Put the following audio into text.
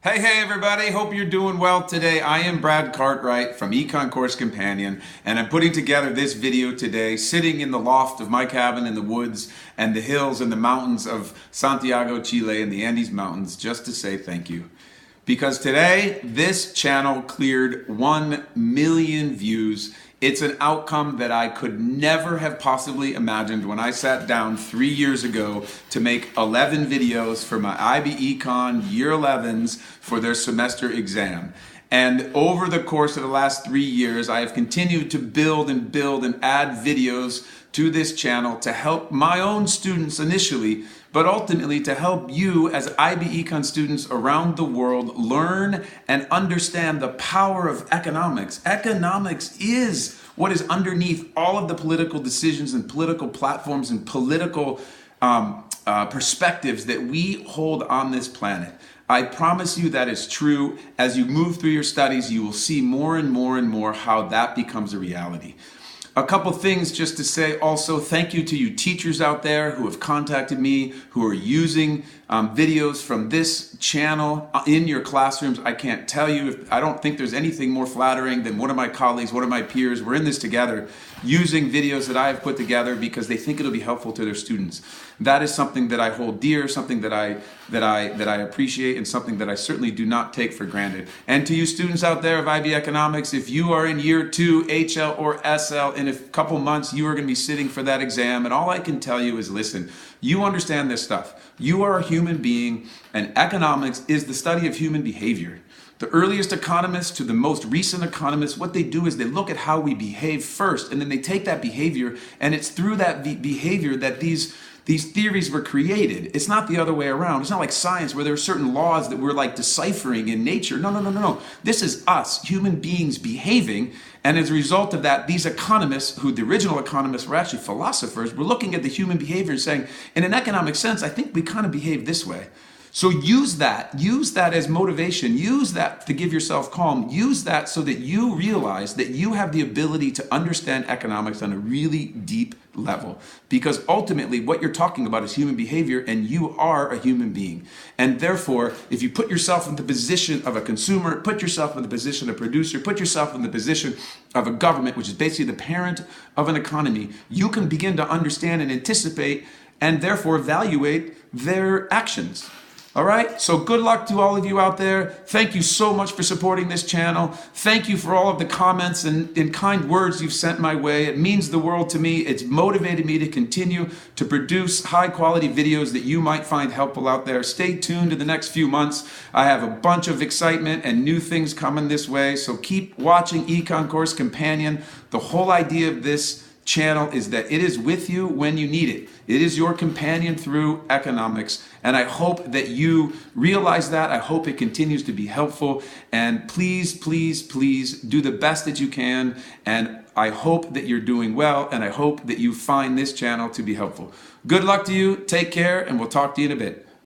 Hey everybody, hope you're doing well today. I am Brad Cartwright from Econ Course Companion, and I'm putting together this video today sitting in the loft of my cabin in the woods and the hills and the mountains of Santiago, Chile and the Andes Mountains just to say thank you. Because today, this channel cleared 1 million views. It's an outcome that I could never have possibly imagined when I sat down 3 years ago to make 11 videos for my IB Econ Year 11s for their semester exam. And over the course of the last 3 years, I have continued to build and add videos to this channel to help my own students initially, but ultimately to help you as IB Econ students around the world learn and understand the power of economics. Economics is what is underneath all of the political decisions and political platforms and political perspectives that we hold on this planet. I promise you that is true. As you move through your studies, you will see more and more how that becomes a reality. A couple things just to say also, thank you to you teachers out there who have contacted me, who are using videos from this channel in your classrooms. I can't tell you, I don't think there's anything more flattering than one of my colleagues, one of my peers, we're in this together, using videos that I have put together because they think it'll be helpful to their students. That is something that I hold dear, something that I appreciate, and something that I certainly do not take for granted. And to you students out there of IB Economics, if you are in year 2, HL or SL, in a couple months you are going to be sitting for that exam, and all I can tell you is listen, you understand this stuff. You are a human being, and economics is the study of human behavior. The earliest economists to the most recent economists, what they do is they look at how we behave first, and then they take that behavior, and it's through that behavior that these theories were created. It's not the other way around. It's not like science where there are certain laws that we're like deciphering in nature. No. This is us, human beings behaving. And as a result of that, these economists, who the original economists were actually philosophers, were looking at the human behavior and saying, in an economic sense, I think we kind of behave this way. So use that as motivation, use that to give yourself calm, use that so that you realize that you have the ability to understand economics on a really deep level. Because ultimately what you're talking about is human behavior, and you are a human being. And therefore, if you put yourself in the position of a consumer, put yourself in the position of a producer, put yourself in the position of a government, which is basically the parent of an economy, you can begin to understand and anticipate and therefore evaluate their actions. All right, so good luck to all of you out there. Thank you so much for supporting this channel. Thank you for all of the comments and kind words you've sent my way. It means the world to me. It's motivated me to continue to produce high quality videos that you might find helpful out there. Stay tuned in the next few months. I have a bunch of excitement and new things coming this way, so keep watching Econ Course Companion. The whole idea of this channel is that it is with you when you need it. It is your companion through economics, and I hope that you realize that. I hope it continues to be helpful, and please do the best that you can, and I hope that you're doing well, and I hope that you find this channel to be helpful. Good luck to you, take care, and we'll talk to you in a bit.